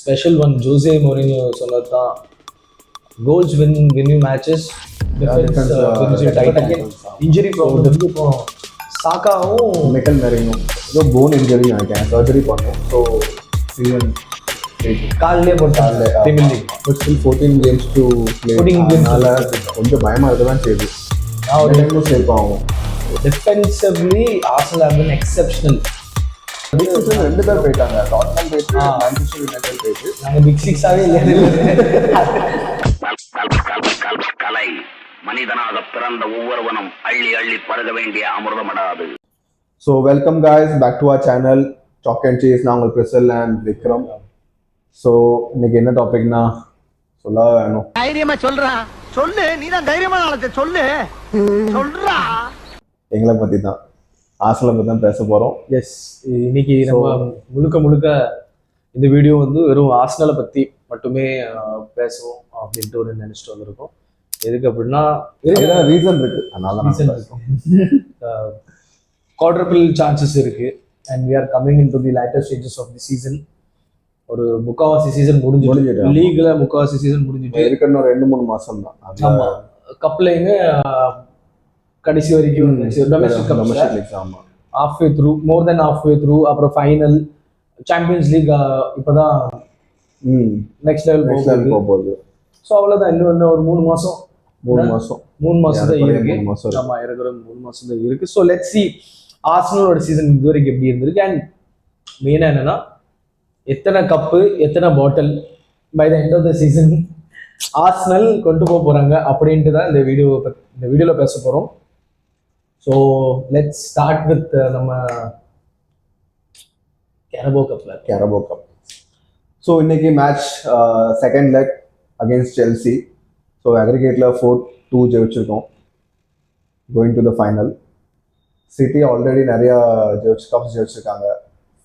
Special one José Mourinho சொன்னதுதான். Goals winning matches, injury problem வந்து இப்போ சாக்காவும் மெக்கல் மேரினும் ஏதோ போன் இன்ஜுரி நினைக்கிறேன், சர்ஜரி பண்ணோம். ஸோ சீசன் காலிலே போட்டாங்க Premier League. But still 14 games to play. 14 games கொஞ்சம் பயமாக இருக்க தான் செய்யுது. சேஃப் ஆகும். Defensively Arsenal have been exceptional. Big six ரெண்டு பேர் போயிட்டாங்க, டாட்னம் போயிட்டு மான்செஸ்டர் யுனைடெட் போயிட்டு. நாங்கள் பிக் சிக்ஸாகவே இல்லை. கலை மனிதனாக பிறந்த ஒவ்வொருவனும் அள்ளி அள்ளி பருக வேண்டிய அமிர்தமடாது. So welcome guys back to our channel Chalk and Cheese. நான் உங்கள் பிரிசல் அண்ட் விக்ரம். ஸோ இன்னைக்கு என்ன டாபிக்னா சொல்ல வேணும். தைரியமா சொல்றா, சொல்லு. நீதான் தைரியமான ஆளத்தை சொல்லு, சொல்றா. எங்களை பற்றி தான், ஆர்சனலை பற்றி தான் பேச போகிறோம். எஸ், இன்னைக்கு நம்ம முழுக்க இந்த வீடியோ வந்து வெறும் ஆர்சனலை பற்றி மட்டுமே பேசுவோம் அப்படின்ட்டு ஒரு நினைச்சிட்டு வந்திருக்கோம். எதுக்கு அப்படின்னா ரீசன் இருக்கு, அதனால குவாட்ரபிள் சான்சஸ் இருக்கு. And we are coming into the later stages of the season. ஒரு முக்காவாசி சீசன் முடிஞ்சிட்டு, லீக்ல முக்காவாசி சீசன் முடிஞ்சிட்டு இருக்கிற 2-3 மாசம் தான். ஆமா, கப்லையுமே கடைசி வரைக்கும் domestic exam halfway through, more than halfway through. அப்புறம் ஃபைனல் சாம்பியன்ஸ் லீக் இப்பதான் நெக்ஸ்ட் லெவல் போகுது. ஸோ அவ்வளோதான், இன்னும் ஒரு 3 மாசம் தான் இருக்கு. ஆமா, இருக்கிற 3 மாசம் தான் இருக்கு. ஸோ லெட்ஸ் சி ஆர்சனலோட சீசன் இது வரைக்கும் எப்படி இருந்திருக்கு. அண்ட் மெயினா என்னன்னா, எத்தனை கப்பு எத்தனை bottle by the end of the season Arsenal கொண்டு போறாங்க அப்படின்ட்டு தான் இந்த வீடியோல பேச போறோம். ஸோ லெட்ஸ் ஸ்டார்ட் வித் நம்ம கேரபோ கப். ஸோ இன்னைக்கு match second leg against Chelsea. So அக்ரிகேட்ல 4-2 ஜெயிச்சிருக்கோம். Going to the final. City already நிறையா கப்ஸ் ஜெயிச்சிருக்காங்க,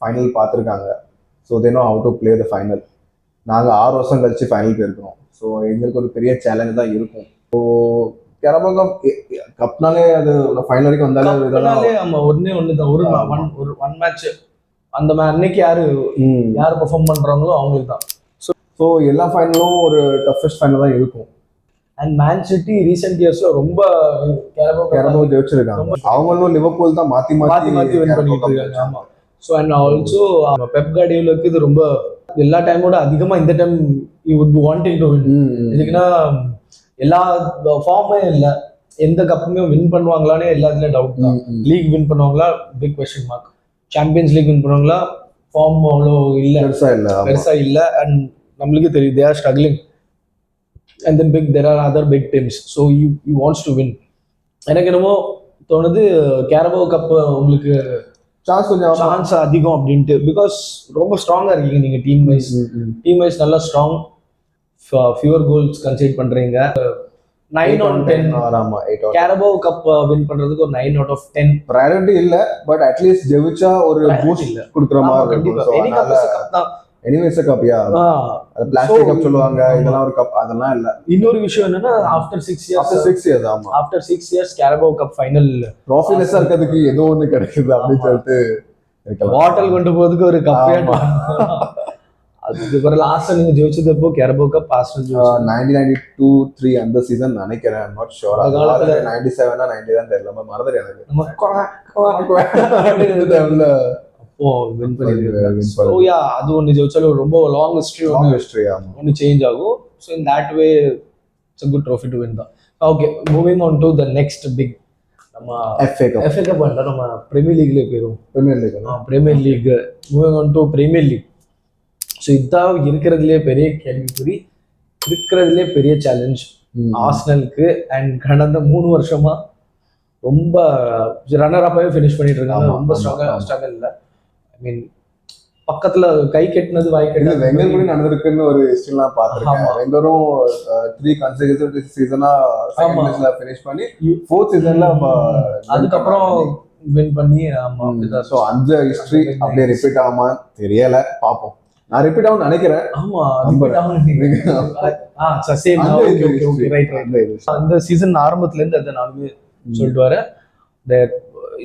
ஃபைனல் பார்த்துருக்காங்க. So they know how to play the final. நாங்கள் 6 வருஷம் கழிச்சு ஃபைனல் போயிருக்கிறோம். ஸோ எங்களுக்கு ஒரு பெரிய சேலஞ்ச் தான் இருக்கும். ஸோ கேரபோ கப்னாலே அது ஃபைனல் வரைக்கும் வந்தாலே ஆமா, ஒன்று தான், ஒரு ஒன் மேட்ச். அந்த அன்னைக்கு யாரு பெர்ஃபார்ம் பண்றாங்களோ அவங்களுக்கு தான். ஸோ எல்லா ஃபைனலும் ஒரு டஃபஸ்ட் ஃபைனல் தான் இருக்கும். அண்ட் மேன் சிட்டி ரீசெண்ட் இயர்ஸ்ல ரொம்ப கேரபோ ஜெயிச்சிருக்காங்க. அவங்களும் லிவர்பூல் தான் மாத்தி வின் பண்ணிட்டு இருக்காங்க. ஆமா. ஸோ அண்ட் ஆல்சோ பெப் கார்டியோலாக்கு இது ரொம்ப எல்லா டைமோட அதிகமா இந்த time you would be wanting to win. இதுக்குன்னா எல்லா ஃபார்மே இல்லை, எந்த கப்புமே வின் பண்ணுவாங்களான்னு எல்லாத்துலயும் டவுட் தான். லீக் வின் பண்ணுவாங்களா, big question mark. Champions League win பண்ணுவாங்களா, ஃபார்ம் அவ்வளோ பெருசா இல்லை. அண்ட் நம்மளுக்கே தெரியும், they are struggling. And then there are other big teams. So you wants to win. எனக்கு என்னமோ தோணுது கேரபோ கப் உங்களுக்கு சான்ஸ் அதிகம் அப்படின்ட்டு. பிகாஸ் ரொம்ப ஸ்ட்ராங்கா இருக்கீங்க நீங்க. டீம் வைஸ் நல்லா ஸ்ட்ராங். ஃபியூவர் கோல்ஸ் கன்சீட் பண்றீங்க. 9 out of 10. Carabao cup win பண்றதுக்கு ஒரு 9 out of 10 ப்ரையாரிட்டி இல்ல. பட் அட்லீஸ்ட் ஜெயிச்சா ஒரு பூஸ்ட் கொடுக்குற மாதிரி. கண்டிப்பா எனிவேஸ் கப் யா, பிளாஸ்டிக் கப் சொல்லுவாங்க, இதெல்லாம் ஒரு கப், அதெல்லாம் இல்ல. இன்னொரு விஷயம் என்னன்னா, ஆஃப்டர் 6 இயர்ஸ் ஆமா, after 6 years Carabao cup final ட்ராஃபிலெஸ்ஸா இருக்கிறதுக்கு ஏதோ ஒண்ணு கிடைக்குது அப்படின்னு சொல்லிட்டு பாட்டில் கொண்டு போறதுக்கு ஒரு கப். அதுக்கு பிறகு லாஸ்ட் நீங்க ஜெயிச்சதப்போ கேரபோ கப் ஆர்சனல் 1992-3 அந்த சீசன் நினைக்கிறேன். ஐ அம் நாட் ஷூர். அதனால 97 90 தான் தெரியல, மறந்துட்டேன் எனக்கு. வின் பண்ணிருக்காங்க. ஓ யா, அது ஒன்னு ஜெயிச்சாலும் ரொம்ப லாங் ஹிஸ்டரி ஒன்னு சேஞ்ச் ஆகும். So in that way it's a good trophy to win தான். Okay, moving on to the next pick. நம்ம FA கப் பண்ணல, நம்ம பிரீமியர் லீக்ல போயிடும். Premier League moving on to Premier League. So இதான் இருக்கிறதுலே பெரிய கேள்விக்குறி, இருக்கிறதுலே பெரிய சேலஞ்ச் ஆர்சனலுக்கு. அண்ட் கடந்த 3 வருஷமா ரொம்ப ரன்னர் அப்பாவே ஃபினிஷ் பண்ணிட்டு இருக்காங்க. ரொம்ப ஸ்ட்ரகிள் இல்லை. ஐ மீன், பக்கத்துல கை கெட்டினது வாய் கெட்டினது வெங்கர் கூட நடந்திருக்குன்னு ஒரு ஹிஸ்டரிலாம் பார்த்துருக்கேன். வெங்கரும் 3 கன்செக்யூட்டிவ் சீசனா செகண்ட் பிளேஸ்ல ஃபினிஷ் பண்ணி 4th சீசன்ல அதுக்கப்புறம் வின் பண்ணி. ஆமா, ஸோ அந்த ஹிஸ்டரி அப்படியே ரிப்பீட் ஆகுமா தெரியல, பார்ப்போம். நான் ரிப்பீட் ஆகும்னு நினைக்கிறேன். ஆமா, இந்த சீசன் ஆரம்பத்துல இருந்து அதை நானுமே சொல்லிட்டு வரேன்.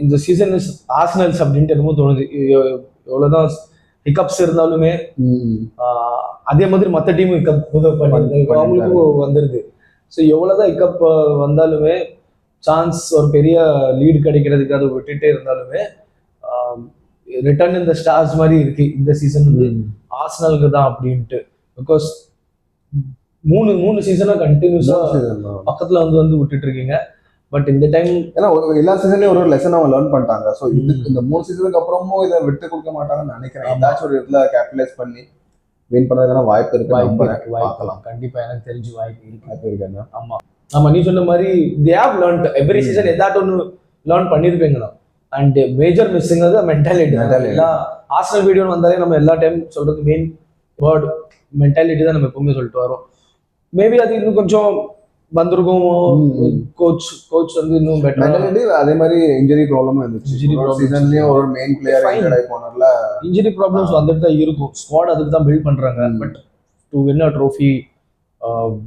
இந்த சீசன் இஸ் ஆர்சனல்ஸ் அப்படின்ட்டு என்னமோ தோணுது. எவ்வளவுதான் ஹிக்கப்ஸ் இருந்தாலுமே அதே மாதிரி மற்ற டீம் ஹிக்கப் அவங்களுக்கும் வந்துருது. ஸோ எவ்வளோதான் ஹிக்கப் வந்தாலுமே சான்ஸ் ஒரு பெரிய லீடு கிடைக்கிறதுக்கு அதை விட்டுட்டே இருந்தாலுமே ரிட்டர்ன் இந்த ஸ்டார்ஸ் மாதிரி இருக்கு இந்த சீசன் வந்து ஆர்சனலுக்கு தான் அப்படின்ட்டு. பிகாஸ் மூணு சீசனா கண்டினியூஸா பக்கத்துல வந்து விட்டுட்டு இருக்கீங்க. பட் இந்த டைம் ஏன்னா எல்லா சீசன்லயும் ஒரு லெசன் அவங்க லேர்ன் பண்ணிட்டாங்க. ஸோ இந்த 3 சீசனுக்கு அப்புறமும் இதை விட்டு கொடுக்க மாட்டாங்கன்னு நினைக்கிறேன். ஏதாச்சும் ஒரு இடத்துல கேபிட்டலைஸ் பண்ணி வின் பண்ணதுக்கான வாய்ப்பு இருக்கு. வாய்ப்பு கண்டிப்பா எனக்கு தெரிஞ்சு வாய்ப்பு இருக்கு. ஆமா நீ சொன்ன மாதிரி they have learned every season ஏதாட்டும் ஒன்று லேர்ன் பண்ணிருப்பீங்களா. அண்ட் மேஜர் மிஸ்ஸிங் அது மென்டாலிட்டி. எல்லாம் ஆர்சனல் வீடியோன்னு வந்தாலே நம்ம எல்லா டைம் சொல்றது மெயின் வேர்ட் மென்டாலிட்டி தான் நம்ம எப்பவுமே சொல்லிட்டு வரோம். மேபி அது இன்னும் கொஞ்சம் வந்திருக்கும். கோச் வந்து இன்னும் பெட்டர். அதே மாதிரி இன்ஜரி ப்ராப்ளமும் இருந்துச்சு. சீசன்லயும் ஒரு மெயின் பிளேயர் இன்ஜரி போனதுல இன்ஜரி ப்ராப்ளம்ஸ் வந்துட்டு தான் இருக்கும். ஸ்குவாட் அதுக்கு தான் பில்ட் பண்றாங்க. But to win a trophy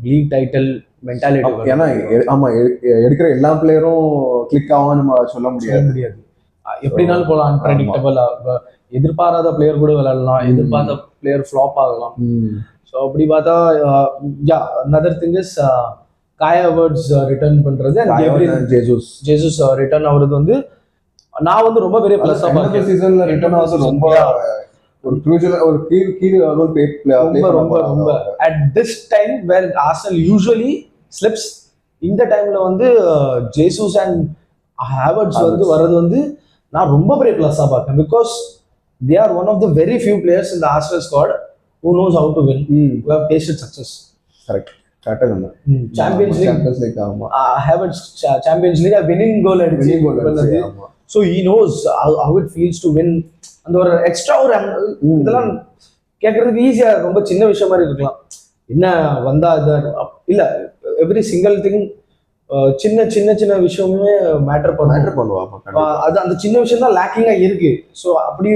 league title mentality. ஏன்னா ஆமா எடுக்கிற எல்லா பிளேயரும் கிளிக் ஆகும் நம்ம சொல்ல முடியாது. எப்படினாலும் போகலாம். அன்பிரடிக்டபிளா எதிர்பாராத பிளேயர் கூட விளையாடலாம், எதிர்பார்த்த பிளேயர் ஃபிளாப் ஆகலாம். ஸோ அப்படி பார்த்தா another thing is காய் ஹவர்ட்ஸ் ரிட்டர்ன் பண்றது ஜேசஸ் ரிட்டர்ன் ஆகுறது வந்து நான் வந்து ரொம்ப பெரிய பிளஸ் பார்த்தேன். சீசன்ல ரிட்டர்ன் ஆகுது ரொம்ப ஒரு க்ரூஷியல் ஒரு கீ ரோல் ரொம்ப at this time where Arsenal usually slips. இந்த டைம்ல வந்து ஜேசஸ் அண்ட் ஹேவர்ட்ஸ் வந்து வர்றது வந்து நான் ரொம்ப பெரிய பிளஸ்ஸா பார்த்தேன். Because they are one of the very few players in the Arsenal squad who knows how to win, who have tasted success. Correct. Champions League Havertz Champions League winning goal அடிச்சு. So he knows how it feels to win. அந்த ஒரு extra ஒரு இதெல்லாம் கேட்கறதுக்கு ஈஸியா ரொம்ப சின்ன விஷயம் மாதிரி இருக்கலாம். என்ன வந்தா இல்ல எவ்ரி சிங்கிள் திங் சின்ன சின்ன சின்ன விஷயமே மேட்டர் பண்ணுவாங்க. அது அந்த சின்ன விஷயம் தான் லேக்கிங்கா இருக்கு. ஸோ அப்படி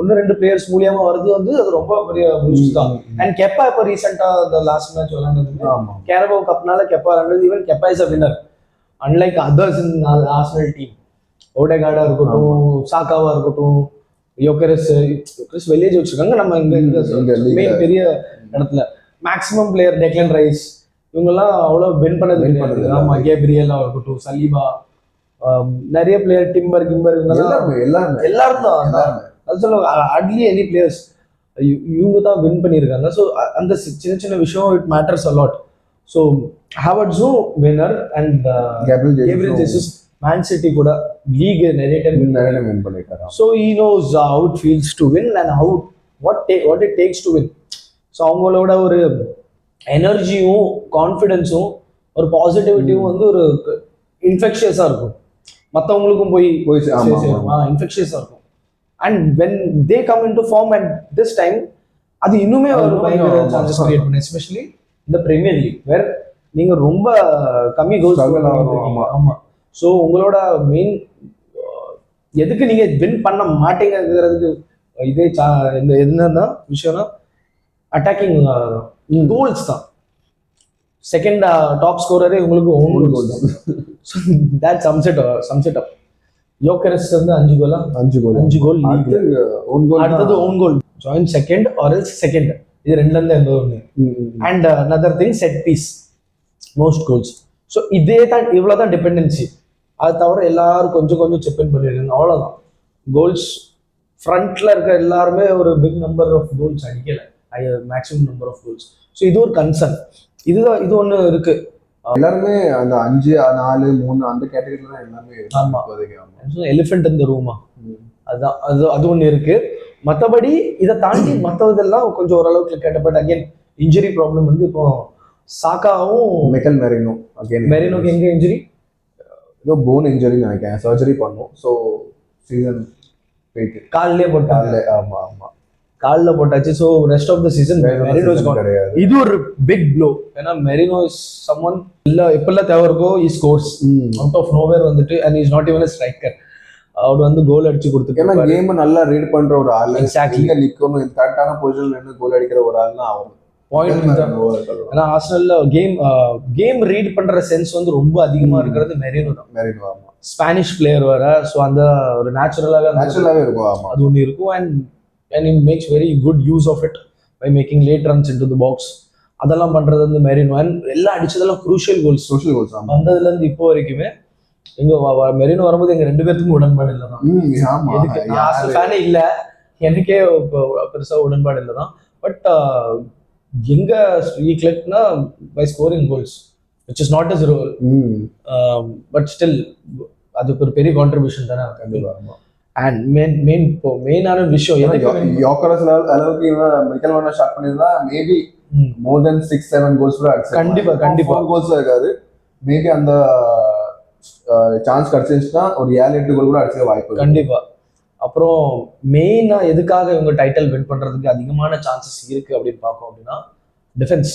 1-2 பிளேயர்ஸ் மூலியமா வருது வந்து அது ரொம்ப பெரிய பூஸ்ட் தான். அண்ட் கெப்பா இப்போ ரீசெண்டா அந்த லாஸ்ட் மேட்ச் விளையாடுறது கேரபோ கப்னால கெப்பா விளையாடுறது. Even Kepa is a winner unlike others in Arsenal team. ஓடேகார்டா இருக்கட்டும், சாக்காவா இருக்கட்டும், யோகெரஸ் வெளியே வச்சிருக்காங்க. நம்ம இங்க மெயின் பெரிய இடத்துல மேக்ஸிமம் பிளேயர் டெக்லன் ரைஸ் இவங்கெல்லாம் அவ்வளோ வின் பண்ணது. ஆமா கேப்ரியலா இருக்கட்டும், சலீபா, நிறைய பிளேயர் டிம்பர் எல்லாரும் தான். அது சொல்லுவாங்க ஹார்ட்லி எனி பிளேயர்ஸ் இவங்க தான் வின் பண்ணியிருக்காங்க. ஸோ அந்த சின்ன சின்ன விஷயம் it matters a lot. So ஹேவர்ட்ஸும் winner and Gabriel Jesus Man City கூட லீக் நிறைய டைம் வின் பண்ணிருக்காரு. So he knows how it feels to win and what it takes to win. So அவங்களோட ஒரு எனர்ஜியும் கான்ஃபிடென்ஸும் ஒரு பாசிட்டிவிட்டியும் வந்து ஒரு இன்ஃபெக்ஷியஸாக இருக்கும். மற்றவங்களுக்கும் போய் இன்ஃபெக்ஷியஸாக இருக்கும். And when they come in to form at this time அது இன்னுமே ஒரு பயங்கர சான்சஸ் கிரியேட் பண்ணு. எஸ்பெஷலி இந்த பிரீமியர் லீக் வேர் நீங்கள் ரொம்ப கம்மி கோல்ஸ். ஆமாம். ஸோ உங்களோட மெயின் எதுக்கு நீங்கள் வின் பண்ண மாட்டேங்கிறதுக்கு இதே இந்த என்னன்னா விஷயம்னா அட்டாக்கிங் கோல்ஸ் தான். செகண்ட் டாப் ஸ்கோரரே உங்களுக்கு ஓன் கோல் தான். So that sums it up. Gyokeres வந்து 5 கோல். அடுத்தது own goal join second or else second. இது ரெண்டுல இருந்து எந்த ஒன்று. And another thing set piece most goals. So இதே தான் இவ்வளோதான் டிபெண்டன்சி. அது தவிர எல்லாரும் கொஞ்சம் கொஞ்சம் செக் இன் பண்ணிருக்காங்க. அவ்வளோதான். கோல்ஸ் ஃப்ரண்ட்ல இருக்க எல்லாருமே ஒரு பிக் நம்பர் ஆஃப் கோல்ஸ் அடிக்கல, maximum number of goals. So இது ஒரு கன்சர்ன். இது ஒன்று இருக்கு. எல்லாருமே அந்த 5, 4, 3 அந்த கேட்டகரியில தான் எல்லாமே. ஆமா, எலிஃபென்ட் இந்த ரூமா அதுதான். அது ஒன்று இருக்கு. மற்றபடி இதை தாண்டி மற்றதெல்லாம் கொஞ்சம் ஓரளவுக்கு கேட்ட. பட் அகைன் இன்ஜுரி ப்ராப்ளம் வந்து இப்போ சாக்காவும் மைக்கேல் மெரினோக்கு எங்க இன்ஜுரி? ஏதோ போன் இன்ஜுரி நினைக்கிறேன். சர்ஜரி பண்ணும். ஸோ சீசன் போயிட்டு காலிலே போட்டாங்க. ஆமா காலில் போட்டாச்சு. So rest of the season Merino கிடையாது. இது ஒரு பிக் ப்ளோ. ஏன்னா மெரினோ இஸ் சம்ஒன் எப்பெல்லாம் தேவை இருக்கோ he scores out of nowhere வந்துட்டு. And is not even striker. அவர் வந்து கோல் அடிச்சு கொடுத்துட்டு ஏன்னா கேம் நல்லா ரீட் பண்ற ஒரு ஆள். எக்ஸாக்ட்லி நிக்கணும் கரெக்டான பொசிஷன்ல இருந்து கோல் அடிக்கிற ஒரு ஆள்னா அவர் பாயிண்ட். ஏன்னா ஆர்சனல்ல கேம் ரீட் பண்ற சென்ஸ் வந்து ரொம்ப அதிகமா இருக்கிறது மெரினோ தான். ஸ்பானிஷ் பிளேயர் வேற. ஸோ அந்த ஒரு நேச்சுரலாவே இருக்கும். அது ஒன்று இருக்கும். And and he makes very good use of it by making late runs into the box. அதெல்லாம் பண்றது வந்து மெரினோ. அண்ட் எல்லாம் அடிச்சதெல்லாம் குரூஷியல் கோல்ஸ். சோஷியல் கோல்ஸ் வந்ததுல இருந்து இப்போ வரைக்குமே எங்க மெரினோ வரும்போது எங்க 2 பேருக்கும் உடன்பாடு இல்லை தான். ஃபேனே இல்ல, எனக்கே பெருசா உடன்பாடு இல்லை தான். பட் எங்க கிளக்னா by scoring goals which is not his role, but still அதுக்கு ஒரு பெரிய கான்ட்ரிபியூஷன் தானே. கண்டிப்பா. அண்ட் மெயினான விஷயம் யோக்கரஸ் அளவுக்கு இவன் மிக்கல் வார்னர் ஸ்டார்ட் பண்ணிருந்தா மேபி மோர் தென் 6-7 கோல்ஸ் கூட அடிச்சு. கண்டிப்பா 4 கோல்ஸ் இருக்காது. மேபி அந்த சான்ஸ் கிடைச்சிருந்துச்சுன்னா ஒரு 7-8 கோல் கூட அடிச்சுக்க வாய்ப்பு கண்டிப்பா. அப்புறம் மெயினா எதுக்காக இவங்க டைட்டில் வின் பண்றதுக்கு அதிகமான சான்சஸ் இருக்கு அப்படின்னு பார்ப்போம் அப்படின்னா டிஃபென்ஸ்.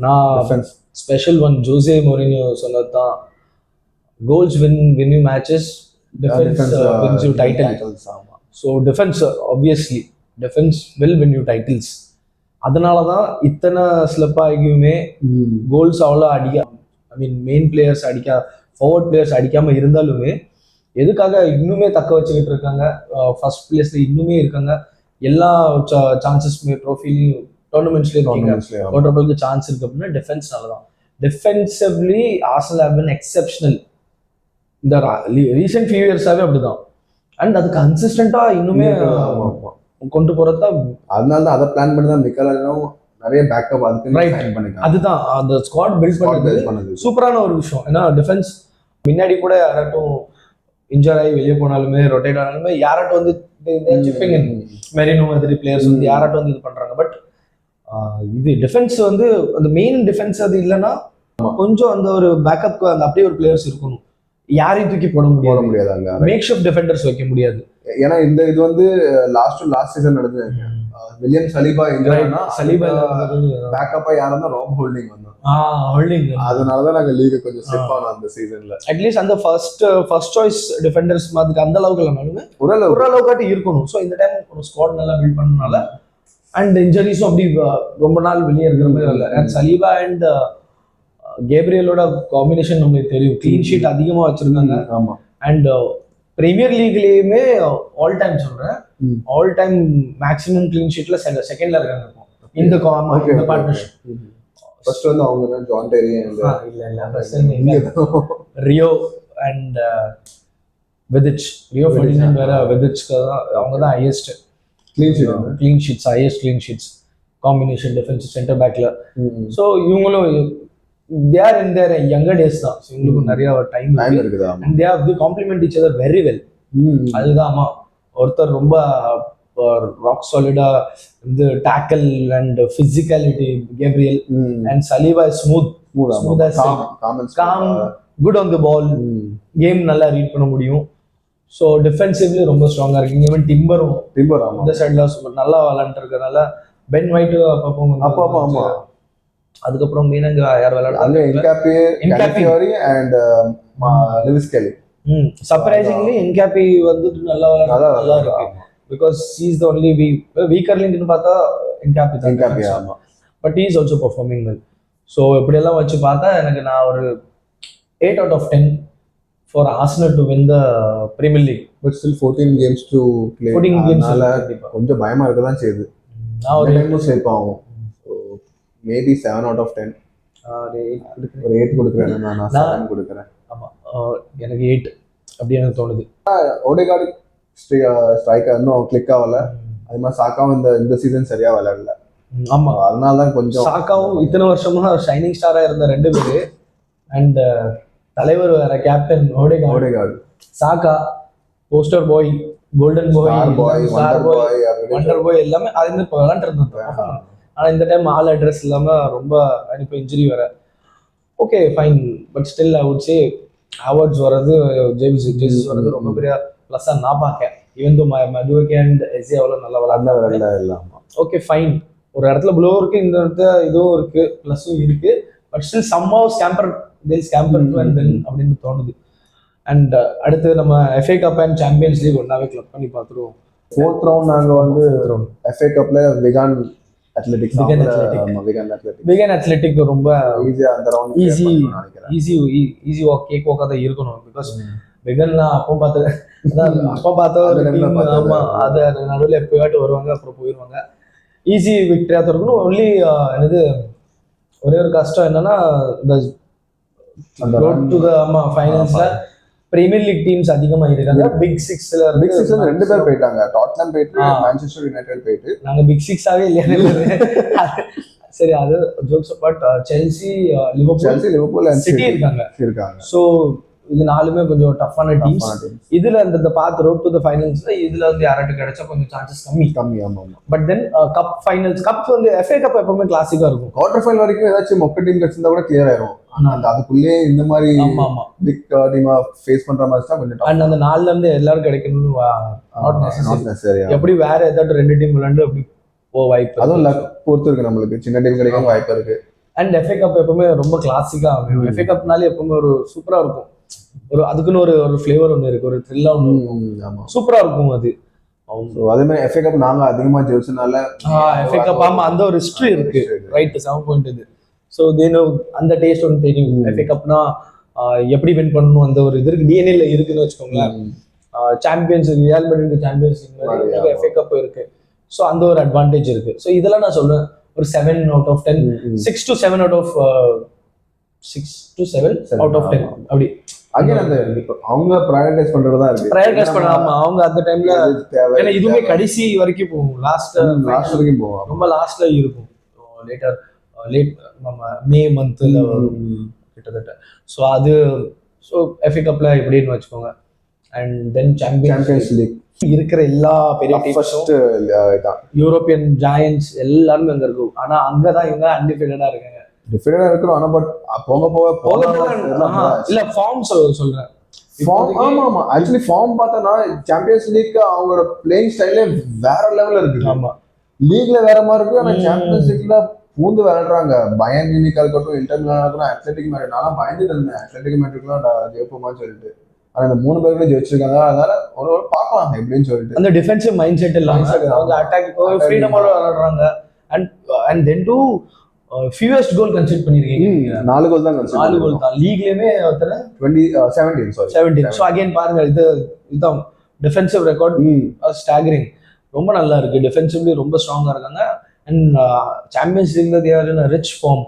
நான் ஸ்பெஷல் ஒன் ஜோசே மோரினியோ சொன்னதுதான், goals win you matches, defence wins you titles. So defence obviously defence will win you titles. அதனால தான் இத்தனை ஸ்லிப் ஆகியுமே கோல்ஸ் அவ்வளோ I mean main players forward players அடிக்காம இருந்தாலுமே எதுக்காக இன்னுமே தக்க வச்சுக்கிட்டு இருக்காங்க, ஃபர்ஸ்ட் பிளேஸ்ல இன்னுமே இருக்காங்க. எல்லா சான்சஸ்மே ட்ரோஃபிலையும் டோர்னமெண்ட்ஸ்லேயும் டோட்டபுளுக்கு சான்ஸ் இருக்கு அப்படின்னா டிஃபென்ஸ்னால தான். Defensively Arsenal have been exceptional இந்த ரீசெண்ட் ஃபியூ இயர்ஸாவே அப்படிதான். அண்ட் அது கன்சிஸ்டண்டா இன்னுமே கொண்டு போறதுதான். அதனால தான் அதை பிளான் பண்ணி தான் மிக்கலும் நிறைய பேக்கப் அதுக்கு பண்ணிருக்காங்க. அதுதான் அந்த ஸ்குவாட் பில்ட் பண்ணது சூப்பரான ஒரு விஷயம். ஏன்னா டிஃபென்ஸ் முன்னாடி கூட யாராட்டும் இன்ஜர் ஆகி வெளியே போனாலுமே ரொட்டேட் ஆனாலுமே யாராட்டும் வந்து மெரினோ மாதிரி பிளேயர்ஸ் வந்து யாராட்டும் வந்து இது பண்றாங்க. பட் இது டிஃபென்ஸ் வந்து அந்த மெயின் டிஃபென்ஸ் அது இல்லைன்னா கொஞ்சம் அந்த ஒரு பேக்கப்க்கு அந்த அப்படியே ஒரு பிளேயர்ஸ் இருக்கணும். யாரையும் தூக்கி போட முடியாது, மேக் ஷிஃப்ட் டிஃபெண்டர்ஸ் வைக்க முடியாது. ஏன்னா இந்த இது வந்து லாஸ்ட் சீசன் நடந்தது. வில்லியம் சலீபா இன்ஜரினா சலீபா பேக்கப்பா யாரா ராப் ஹோல்டிங் வந்தாங்க. அதனாலதான் நாங்க லீக் கொஞ்சம் ஸ்லிப் ஆனோம் அந்த சீசன்ல. அட்லீஸ்ட் அந்த ஃபர்ஸ்ட் சாய்ஸ் டிஃபெண்டர்ஸ் மாதிரி அந்த அளவுக்கு இல்லைனாலுமே ஓரளவுக்காட்டி இருக்கணும். ஸோ இந்த டைம் ஒரு ஸ்குவாட் நல்லா பில்ட் பண்ணனால அண்ட் இன்ஜரிஸும் அப்படி ரொம்ப நாள் வெளியே இருக்கிற மாதிரி இல்லை. அண்ட் சலீபா அண்ட் கேப்ரியலோட காம்பினேஷன் நம்மளுக்கு தெரியும். கிளீன் ஷீட் அதிகமா வச்சிருக்காங்க. அண்ட் பிரீமியர் லீக்லயுமே ஆல் டைம் சொல்றேன், ஆல் டைம் மேக்ஸிமம் கிளீன் ஷீட்ல செகண்ட்ல இருக்காங்க இந்த பார்ட்னர்ஷிப். ஃபர்ஸ்ட் வந்து அவங்க John Terry Rio and Vidic. Rio Ferdinand வேற, விதிச்க்கு தான் அவங்க தான் highest clean sheets highest clean sheets combination defence centre பேக்ல. ஸோ இவங்களும் they are in their younger days தான். ஸோ இவங்களுக்கு நிறைய டைம் இருக்குது. and they have complement each other very well. அதுதான் ஒருத்தர் ரொம்ப ராக் சாலிடா இந்த tackle and physicality Gabriel, and Saliba smooth calm good on the ball, game நல்லா ரீட் பண்ண முடியும். ஸோ டிஃபென்சிவ்லி ரொம்ப ஸ்ட்ராங்கா இருக்கு. ஈவன் டிம்பரும் இந்த சைட்ல நல்லா விளையாண்டு இருக்கனால பென் ஒயிட் அப்பப்போ அதுக்கப்புறம் மீனங்க யார் விளையாடுறாங்க அண்ட் லூயிஸ் கெல்லி. சர்ப்ரைசிங்லி என்காபி வந்து நல்லா இருக்கு. Because he is the only weaker link னு பார்த்தா என்காபி ஆமா. But he is also performing well. So இப்படியெல்லாம் வச்சு பார்த்தா எனக்கு நான் ஒரு 8 out of 10 for Arsenal to win the Premier League. But still 14 games to play. 14 games கொஞ்சம் பயமா இருக்க தான் செய்யுது. நான் ஒரு 8 சேர்ப்பாவும். So maybe 7 out of 10. ஒரு 8 கொடுக்குறேன். நான் 7 கொடுக்குறேன். ஆமா, எனக்கு 8 அப்படி எனக்கு தோணுது. ஓடேகார்டு ஸ்ட்ரைக்கர் இன்னும் கிளிக் ஆகல. அது மாதிரி சாக்காவும் இந்த சீசன் சரியா விளையாடல. ஆமா, அதனால தான் கொஞ்சம் சாக்காவும் இத்தனை வருஷமா ஷைனிங் ஸ்டாரா இருந்த 2 பேரு அண்ட் தலைவர் வேற கேப்டன் ஓடேகார்டு. சாக்கா போஸ்டர் பாய், கோல்டன் பாய், வண்டர் பாய் எல்லாமே அதே மாதிரி இப்போ விளையாண்டு இருந்தோம். ஆனா இந்த டைம் ஆல் அட்ரஸ் இல்லாம ரொம்ப இப்போ இன்ஜுரி வேற. Okay fine, but still I would say ஹாவர்ட்ஸ் வர்றது, ஜேம்ஸ் வர்றது ரொம்ப பெரிய ப்ளஸ்ஸா நான் பார்க்கேன். ஈவன் தோ மதுவகே அண்ட் எஸ்ஏ அவ்வளோ நல்லா விளையாடல. ஓகே ஃபைன், ஒரு இடத்துல ப்ளோ இருக்கு, இந்த இடத்துல இதுவும் இருக்கு, ப்ளஸ்ஸும் இருக்கு. பட் ஸ்டில் சம்ஹவ் ஸ்கேம்பர் அப்படின்னு தோணுது. அண்ட் அடுத்து நம்ம FA cup and champions league ஒன்னாவே கிளப் பண்ணி பார்த்துருவோம். 4th ரவுண்ட் நாங்க வந்து FA கப்ல விகான் அத்லெட்டிக் ரொம்ப ஈஸியா அந்த ரவுண்ட் ஈஸி கேக் வாக்கா தான் இருக்கணும். பிகாஸ் வெகன்னா அப்போ பார்த்தது அதான் அப்போ பார்த்த ஒரு team. ஆமா அது நடுவில் எப்பயாட்டு வருவாங்க அப்புறம் போயிடுவாங்க. ஈஸி விக்டரியா இருக்கணும். ஒன்லி என்னது ஒரே ஒரு கஷ்டம் என்னன்னா இந்த ரோட் டு த ஃபைனல்ஸ்ல பிரீமியர் லீக் டீம்ஸ் அதிகமா இருக்காங்க. பிக் சிக்ஸ்ல 2 பேர் போயிட்டாங்க. டாட்னம் போயிட்டு மான்செஸ்டர் யுனைடெட் போயிட்டு நாங்க பிக் சிக்ஸாவே இல்லையா. சரி அது jokes but Chelsea Liverpool city இருக்காங்க. ஸோ இது 4மே கொஞ்சம் டஃப்பான டீம்ஸ். இதுல இந்த பார்த்து ரோட் டு த ஃபைனல்ஸ்ல இதுல வந்து யாராட்டு கிடைச்சா கொஞ்சம் சான்சஸ் கம்மி. ஆமா. But then cup finals cup வந்து FA கப் எப்பவுமே கிளாசிக்கா இருக்கும். குவார்டர் ஃபைனல் வரைக்கும் ஏதாச்சும் மொக்க டீம் கிடைச்சிருந்தா கூட கிளியர் ஆயிரும். ஆனா அந்த அதுக்குள்ளே இந்த மாதிரி பிக் டீமா ஃபேஸ் பண்ற மாதிரி தான் கொஞ்சம் அண்ட் அந்த 4ல இருந்து எல்லாரும் கிடைக்கணும்னு நாட் நெசசரி. எப்படி வேற ஏதாவது 2 டீம் விளையாண்டு அப்படி வாய்ப்பு, அதுவும் லக் பொறுத்து இருக்கு. நம்மளுக்கு சின்ன டீம் கிடைக்கும் வாய்ப்பு இருக்கு. அண்ட் FA கப் எப்பவுமே ரொம்ப கிளாசிக்கா இருக்கும். FA கப்னாலே எப்பவுமே ஒரு சூப்பரா இருக்கும். ஒரு அதுக்குன்னு ஒரு ஃபிளேவர் ஒன்று இருக்கு, ஒரு த்ரில்லா ஒன்று இருக்கும், சூப்பரா இருக்கும் அது. அதே மாதிரி FA கப் நாங்க அதிகமா ஜெயிச்சனால FA கப் ஆமா அந்த ஒரு ஹிஸ்டரி இருக்கு. ரைட் 7 பாயிண்ட் இது. ஸோ தேனோ அந்த டேஸ்ட் ஒன்று தெரியும். FA கப்னா எப்படி வின் பண்ணணும் அந்த ஒரு இது இருக்கு, டிஎன்ஏல இருக்குன்னு வச்சுக்கோங்களேன். சாம்பியன்ஸ் ரியல் மேட்ரிட் சாம்பியன்ஸ் மாதிரி FA கப் இருக்கு. ஸோ அந்த ஒரு அட்வான்டேஜ் இருக்கு. ஸோ இதெல்லாம் நான் சொல்றேன் ஒரு 7 out of 10, 6 to 7 out of 10 அப்படி. அகைன் அந்த அவங்க ப்ரையாரிட்டைஸ் பண்றதா இருக்கு. ப்ரையாரிட்டைஸ் பண்ணாம அவங்க அந்த டைம்ல ஏன்னா இதுவுமே கடைசி வரைக்கும் போகும். லாஸ்ட் வரைக்கும் போகும். ரொம்ப லாஸ்ட்ல இருக்கும். லேட் நம்ம மே மந்த்ல கிட்டத்தட்ட. ஸோ அது ஸோ FA கப்ல எப்படின்னு வச்சுக்கோங்க. அண்ட் தென் சாம்பியன்ஸ் லீக் இருக்கிற எல்லா பெரிய டீம்ஸும் யூரோப்பியன் ஜாயன்ட்ஸ் எல்லாருமே அங்க இருக்கும். ஆனா அங்கதான் இவங்க அன்டிஃபைடடா இருக்காங்க. டிஃபரெண்டா இருக்கணும். ஆனா பட் போக இல்ல ஃபார்ம் சொல்றேன். ஆமா ஆக்சுவலி ஃபார்ம் பார்த்தா சாம்பியன்ஸ் லீக் அவங்களோட பிளேயிங் ஸ்டைலே வேற லெவல்ல இருக்கு. ஆமா லீக்ல வேற மாதிரி இருக்கு. ஆனா சாம்பியன்ஸ் லீக்ல பூந்து விளையாடுறாங்க. பயன் மியூனிக்கா இருக்கட்டும், இன்டர் மிலானா இருக்கட்டும், அத்லெட்டிக் மேட்ரிட். நான் பயந்துட்டு இருந்தேன் அத்லெட்டிக் மேட்ரிட்லாம் ஜெயிப்போமான்னு சொல்லிட்டு. ஆனா இந்த 3 பேருமே ஜெயிச்சிருக்காங்க. அதனால ஒரு பார்க்கலாம் எப்படின்னு சொல்லிட்டு அந்த டிஃபென்சிவ் மைண்ட் செட் இல்லாம அவங்க அட்டாக் ஃப்ரீடமோட விளையாடுறாங்க. And then to fewest goal consider பண்ணிருக்கீங்க. 4 கோல் தான். 4 கோல் தான். லீக்லயே எத்தனை 17. சோ அகைன் பாருங்க இதுதான் டிஃபென்சிவ் ரெக்கார்ட் ஸ்டாகரிங். ரொம்ப நல்லா இருக்கு. டிஃபென்சிவ்லி ரொம்ப ஸ்ட்ராங்கா இருக்காங்க. அண்ட் சாம்பியன்ஸ் லீக்ல they are in a rich form,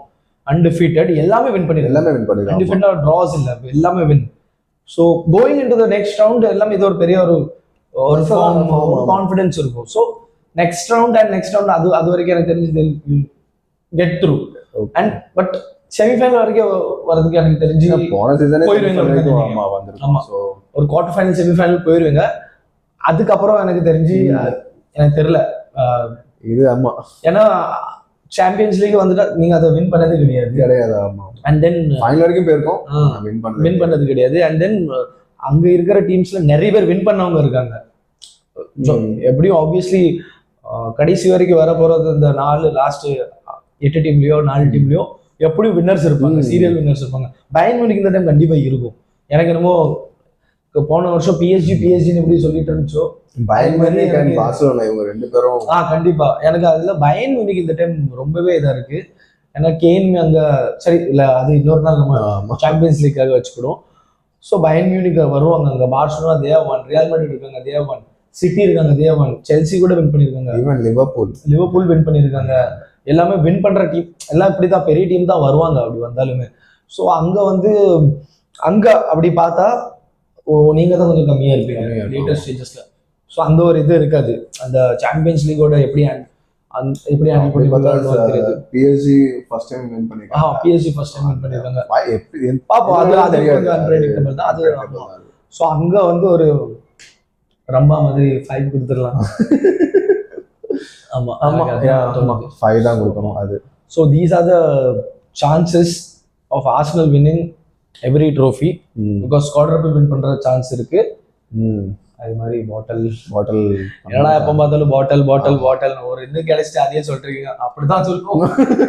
undefeated. எல்லாமே வின் பண்ணிருக்காங்க. undefeated draws இல்ல, எல்லாமே win. So going into the next round எல்லாமே இது ஒரு பெரிய ஒரு கான்ஃபிடன்ஸ் இருக்கும். சோ நெக்ஸ்ட் ரவுண்ட் அது வரைக்கும் எனக்கு தெரிஞ்சு get through. And but semi-final வரைக்கும் வரதுக்கு எனக்கு தெரிஞ்சு போன சீசனே போயிருவீங்க. ஆமா ஒரு குவார்டர் ஃபைனல் செமிஃபைனல் போயிருவீங்க. அதுக்கப்புறம் எனக்கு தெரிஞ்சு எனக்கு தெரியல இது. ஆமா ஏன்னா சாம்பியன்ஸ் லீக் வந்துட்டா நீங்க அதை வின் பண்ணது கிடையாது. ஆமா. அண்ட் தென் ஃபைனல் வரைக்கும் போயிருக்கோம், வின் பண்ணது கிடையாது. அண்ட் தென் அங்க இருக்கிற டீம்ஸ்ல நிறைய பேர் வின் பண்ணவங்க இருக்காங்க. எப்படியும் ஆப்வியஸ்லி கடைசி வரைக்கும் வர போறது இந்த 8 டீம்லயோ 4 டீம்லயோ எப்படியும் வின்னர்ஸ் இருப்பாங்க, சீரியல் வின்னர்ஸ் இருப்பாங்க. பயன் மியூனிக் இந்த டைம் கண்டிப்பா இருக்கும். எனக்கு என்னமோ போன வருஷம் பிஎஸ்ஜி எப்படி சொல்லிட்டு இருந்துச்சோ பயன் மியூனிக் அண்ட் பார்சிலோனா இவங்க 2 பேரும் கண்டிப்பா எனக்கு அதுல பயன் மியூனிக் இந்த டைம் ரொம்பவே இதா இருக்கு. ஏன்னா கேன் அங்க சரி இல்ல, அது இன்னொரு நாள் நம்ம சாம்பியன்ஸ் லீக்காக வச்சுக்கிடும். ஸோ பயன் மியூனிக் வருவாங்க. அங்க பார்சிலோனா தேவான், ரியல் மேட்ரிட் இருக்காங்க தேவான், சிட்டி இருக்காங்க தேவான், செல்சி கூட வின் பண்ணிருக்காங்க, ஈவன் லிவர்பூல் வின் பண்ணிருக்காங்க. எல்லாமே வின் பண்ற டீம் எல்லாம் இப்படிதான், பெரிய டீம் தான் வருவாங்க அப்படி வந்தாலுமே. ஸோ அங்க அப்படி பார்த்தா நீங்க தான் கொஞ்சம் கம்மியா இருப்பீங்க லேட்டர் ஸ்டேஜஸ்ல. ஸோ அந்த ஒரு இது இருக்காது. அந்த சாம்பியன்ஸ் லீகோட எப்படி ஹேண்டில் பண்ணி பிஎஸ்ஜி ஃபர்ஸ்ட் டைம் வின் பண்ணிருக்காங்க. பிஎஸ்ஜி ஃபர்ஸ்ட் டைம் வின் பண்ணிருக்காங்க. பாப்போம், அது கொஞ்சம் அன்பிரெடிக்டபிள் தான் அது. ஸோ அங்க வந்து ஒரு ரம்பா மாதிரி 5 கொடுத்துடலாம். ஆமா 5 தான் கொடுக்கணும் அது. So these are the chances of Arsenal winning every trophy because quadruple win பண்ற சான்ஸ் இருக்கு. அது மாதிரி பாட்டில் என்னடா எப்ப பார்த்தாலும் பாட்டில் ஒரு இது கிடைச்சிட்டு அதையே சொல்றீங்க. அப்படிதான் சொல்லுவோம்.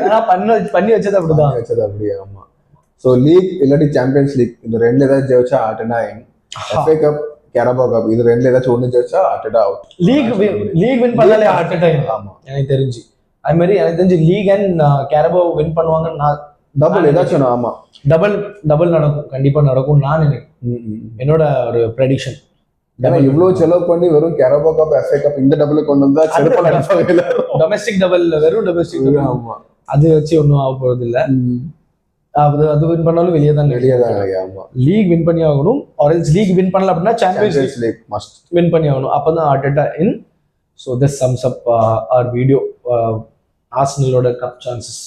ஏன்னா பண்ணி வச்சது அப்படியே. ஆமா. ஸோ லீக் இல்லாட்டி சாம்பியன்ஸ் லீக் இந்த 2 ஏதாவது ஜெயிச்சா ஆட்டனா, FA கப் கேரபோ கப் இது 2 ஏதாச்சும் ஒண்ணு ஜெயிச்சா ஆட்டடா அவுட். லீக் வின் பண்ணாலே ஆட்டடா. ஆமா எனக்கு தெரிஞ்சு அது மாதிரி எனக்கு தெரிஞ்சு லீக் அண்ட் கேரபோ வின் பண்ணுவாங்க. டபுள் ஏதாச்சும். ஆமா டபுள் நடக்கும், கண்டிப்பா நடக்கும். என்னோட ஒரு ப்ரெடிக்ஷன். ஏன்னா இவ்வளவு செலவு பண்ணி வெறும் கேரபோ கப், FA கப் இந்த டபுள் கொண்டு வந்தா செருப்பால அடிப்பாங்க. டொமஸ்டிக் டபுள், வெறும் டொமஸ்டிக் டபுள், ஆமா அது வச்சு ஒன்றும் ஆக போறது இல்லை. அது வின் பண்ணாலும் வெளியே தான். ஆமா, லீக் வின் பண்ணி ஆகணும். ஆரல்ஸ் லீக் வின் பண்ணல அப்படின்னா சாம்பியன்ஸ் லீக் மஸ்ட் வின் பண்ணி ஆகணும். அப்பதான் Arteta in. So this sums up our video ஆர்சனலோட cup chances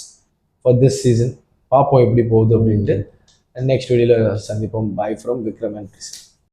for this season. பார்ப்போம் எப்படி போகுது அப்படின்ட்டு. நெக்ஸ்ட் வீடியோல சந்திப்போம். Bye from Vikram and Chris.